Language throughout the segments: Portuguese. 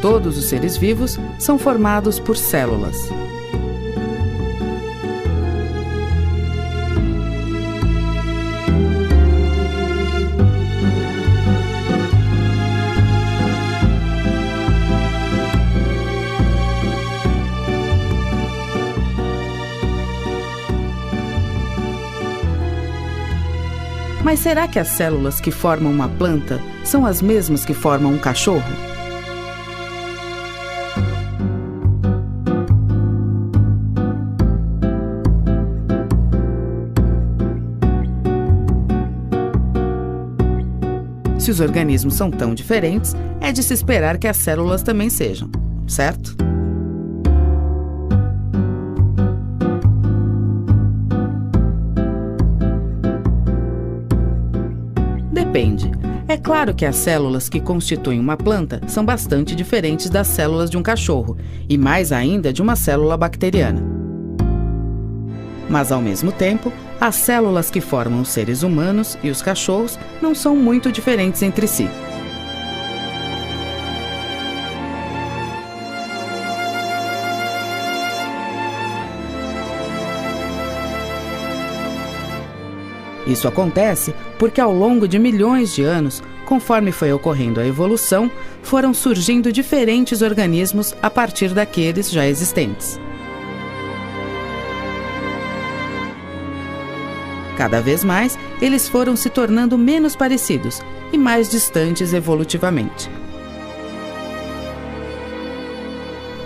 todos os seres vivos são formados por células. Mas será que as células que formam uma planta são as mesmas que formam um cachorro? Se os organismos são tão diferentes, é de se esperar que as células também sejam, certo? Depende. É claro que as células que constituem uma planta são bastante diferentes das células de um cachorro, e mais ainda de uma célula bacteriana. Mas, ao mesmo tempo, as células que formam os seres humanos e os cachorros não são muito diferentes entre si. Isso acontece porque, ao longo de milhões de anos, conforme foi ocorrendo a evolução, foram surgindo diferentes organismos a partir daqueles já existentes. Cada vez mais, eles foram se tornando menos parecidos e mais distantes evolutivamente.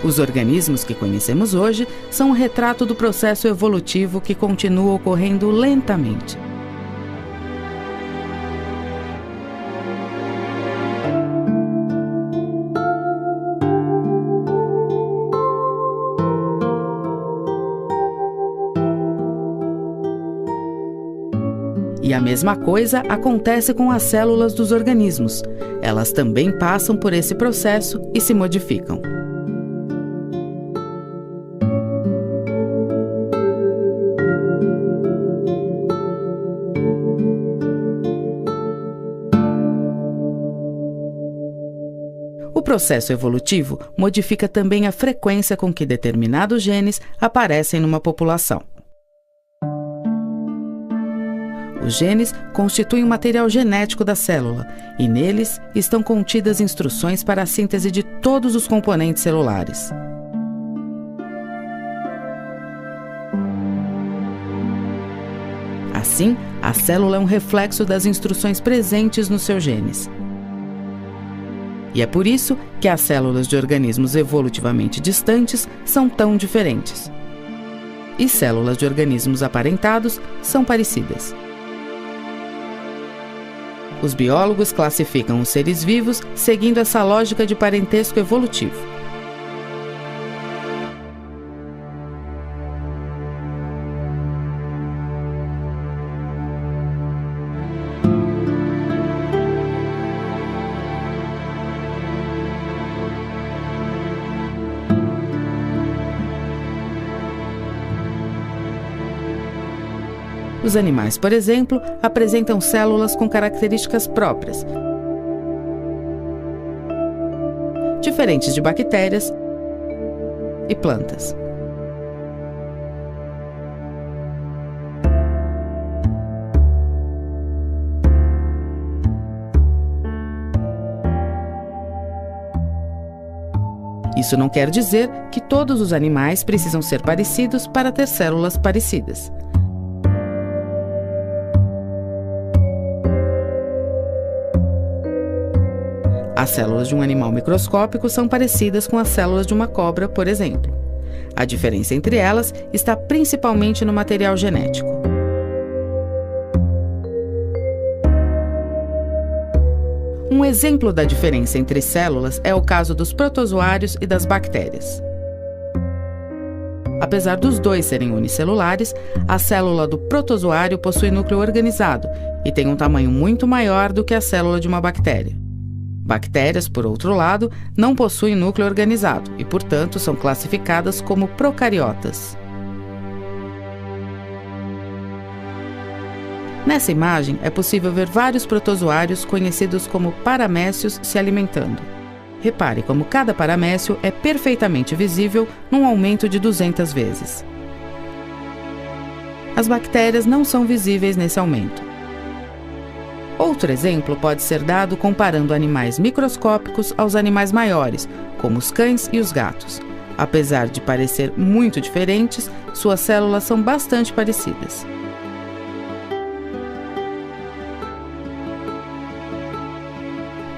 Os organismos que conhecemos hoje são um retrato do processo evolutivo que continua ocorrendo lentamente. E a mesma coisa acontece com as células dos organismos. Elas também passam por esse processo e se modificam. O processo evolutivo modifica também a frequência com que determinados genes aparecem numa população. Os genes constituem o material genético da célula e neles estão contidas instruções para a síntese de todos os componentes celulares. Assim, a célula é um reflexo das instruções presentes nos seus genes. E é por isso que as células de organismos evolutivamente distantes são tão diferentes. E células de organismos aparentados são parecidas. Os biólogos classificam os seres vivos seguindo essa lógica de parentesco evolutivo. Os animais, por exemplo, apresentam células com características próprias, diferentes de bactérias e plantas. Isso não quer dizer que todos os animais precisam ser parecidos para ter células parecidas. As células de um animal microscópico são parecidas com as células de uma cobra, por exemplo. A diferença entre elas está principalmente no material genético. Um exemplo da diferença entre células é o caso dos protozoários e das bactérias. Apesar dos dois serem unicelulares, a célula do protozoário possui núcleo organizado e tem um tamanho muito maior do que a célula de uma bactéria. Bactérias, por outro lado, não possuem núcleo organizado e, portanto, são classificadas como procariotas. Nessa imagem, é possível ver vários protozoários conhecidos como paramécios se alimentando. Repare como cada paramécio é perfeitamente visível num aumento de 200 vezes. As bactérias não são visíveis nesse aumento. Outro exemplo pode ser dado comparando animais microscópicos aos animais maiores, como os cães e os gatos. Apesar de parecer muito diferentes, suas células são bastante parecidas.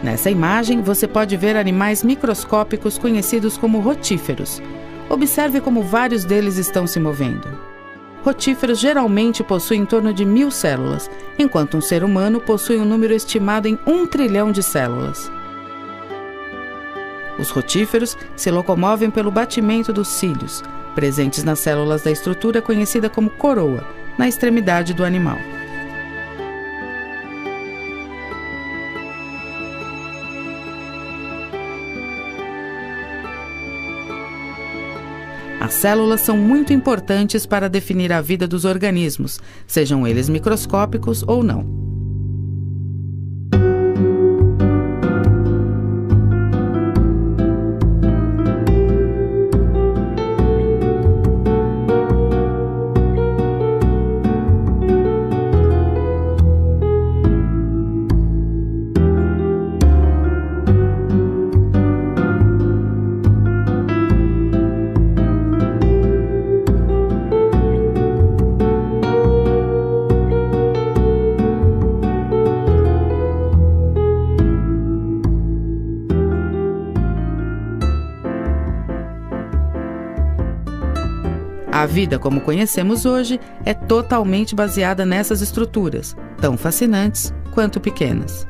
Nessa imagem, você pode ver animais microscópicos conhecidos como rotíferos. Observe como vários deles estão se movendo. Rotíferos geralmente possuem em torno de 1000 células, enquanto um ser humano possui um número estimado em 1 trilhão de células. Os rotíferos se locomovem pelo batimento dos cílios, presentes nas células da estrutura conhecida como coroa, na extremidade do animal. As células são muito importantes para definir a vida dos organismos, sejam eles microscópicos ou não. A vida como conhecemos hoje é totalmente baseada nessas estruturas, tão fascinantes quanto pequenas.